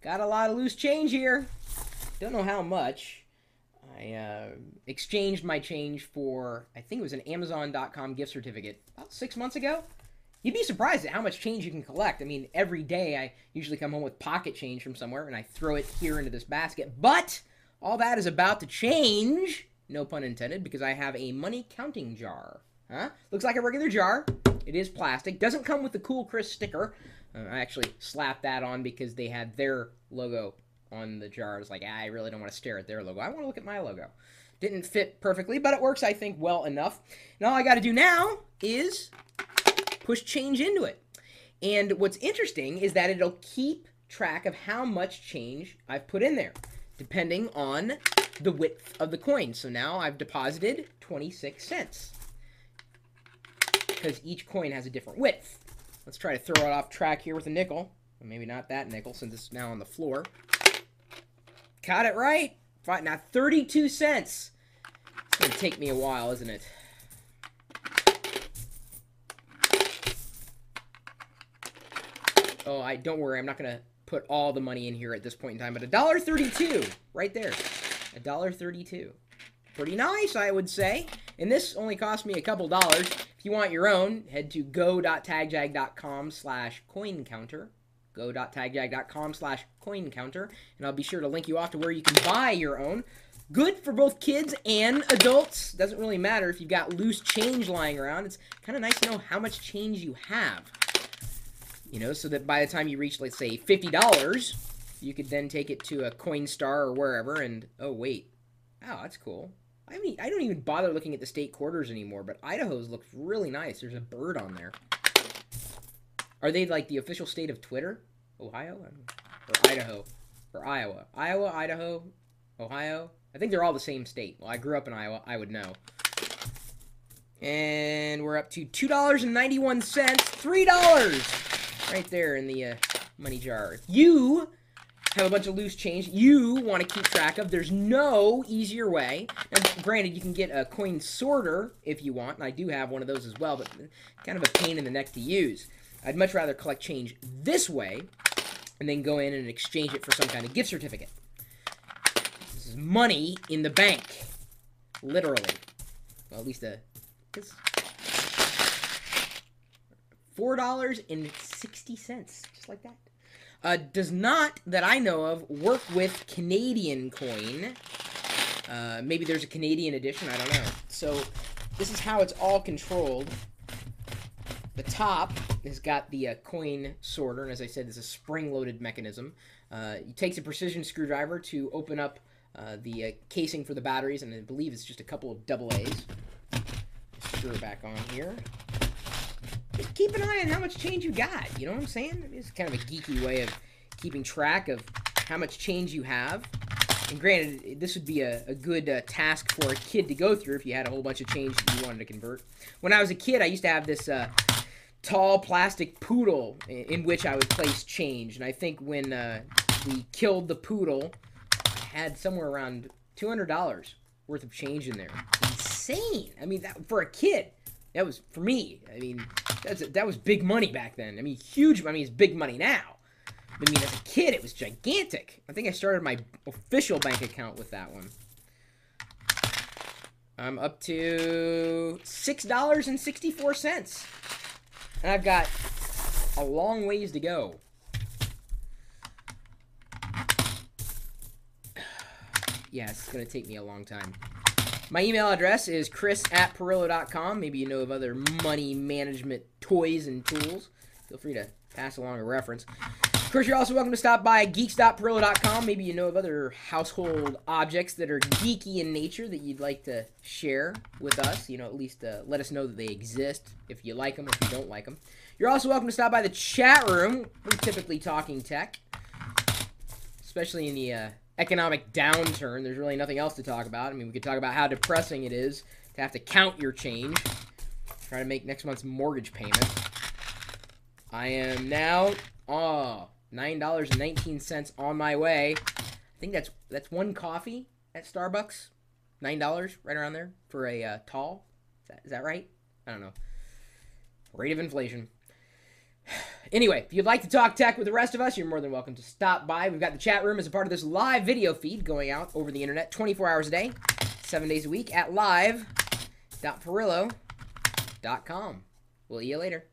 Got a lot of loose change here. Don't know how much. I exchanged my change for, I think it was an Amazon.com gift certificate about 6 months ago. You'd be surprised at how much change you can collect. I mean, every day I usually come home with pocket change from somewhere and I throw it here into this basket. But all that is about to change, no pun intended, because I have a money counting jar. Huh? Looks like a regular jar. It is plastic. Doesn't come with the Cool Chris sticker. I actually slapped that on because they had their logo on the jar. I was like, I really don't want to stare at their logo. I want to look at my logo. Didn't fit perfectly, but it works, I think, well enough. And all I got to do now is push change into it. And what's interesting is that it'll keep track of how much change I've put in there, depending on the width of the coin. So now I've deposited 26 cents because each coin has a different width. Let's try to throw it off track here with a nickel. Or maybe not that nickel since it's now on the floor. Got it right. Fine. Now 32 cents. It's going to take me a while, isn't it? Oh, don't worry. I'm not going to put all the money in here at this point in time. But $1.32 right there. $1.32. Pretty nice, I would say. And this only cost me a couple dollars. If you want your own, head to go.tagjag.com/coincounter. Go.tagjag.com/coincounter. And I'll be sure to link you off to where you can buy your own. Good for both kids and adults. Doesn't really matter if you've got loose change lying around. It's kind of nice to know how much change you have. You know, so that by the time you reach, let's say, $50, you could then take it to a Coinstar or wherever and, oh, wait. Oh, that's cool. I mean, I don't even bother looking at the state quarters anymore, but Idaho's looks really nice. There's a bird on there. Are they like the official state of Twitter? Ohio? Or Idaho? Or Iowa? Iowa, Idaho, Ohio? I think they're all the same state. Well, I grew up in Iowa. I would know. And we're up to $2.91. $3 right there in the money jar. You have a bunch of loose change you want to keep track of. There's no easier way. Now, granted, you can get a coin sorter if you want, and I do have one of those as well, but kind of a pain in the neck to use. I'd much rather collect change this way and then go in and exchange it for some kind of gift certificate. This is money in the bank. Literally. Well, at least it's $4.60, just like that. Does not, that I know of, work with Canadian coin. Maybe there's a Canadian edition, I don't know. So, this is how it's all controlled. The top has got the coin sorter, and as I said, it's a spring-loaded mechanism. It takes a precision screwdriver to open up the casing for the batteries, and I believe it's just a couple of double A's. Screw it back on here. Just keep an eye on how much change you got. You know what I'm saying? It's kind of a geeky way of keeping track of how much change you have. And granted, this would be a good task for a kid to go through if you had a whole bunch of change that you wanted to convert. When I was a kid, I used to have this tall plastic poodle in which I would place change. And I think when we killed the poodle, I had somewhere around $200 worth of change in there. Insane. I mean, that, for a kid. That was, for me, I mean, that was big money back then. I mean, huge. I mean, it's big money now. I mean, as a kid, it was gigantic. I think I started my official bank account with that one. I'm up to $6.64. And I've got a long ways to go. Yeah, it's going to take me a long time. My email address is chris@pirillo.com. Maybe you know of other money management toys and tools. Feel free to pass along a reference. Of course, you're also welcome to stop by geeks.pirillo.com. Maybe you know of other household objects that are geeky in nature that you'd like to share with us. You know, at least let us know that they exist, if you like them, if you don't like them. You're also welcome to stop by the chat room. We're typically talking tech, especially in the economic downturn. There's really nothing else to talk about. I mean, we could talk about how depressing it is to have to count your change, try to make next month's mortgage payment. I am now $9.19 on my way. I think that's one coffee at Starbucks. $9, right around there for a tall. Is that right? I don't know. Rate of inflation. Anyway, if you'd like to talk tech with the rest of us, you're more than welcome to stop by. We've got the chat room as a part of this live video feed going out over the internet 24 hours a day, 7 days a week at live.pirillo.com. We'll see you later.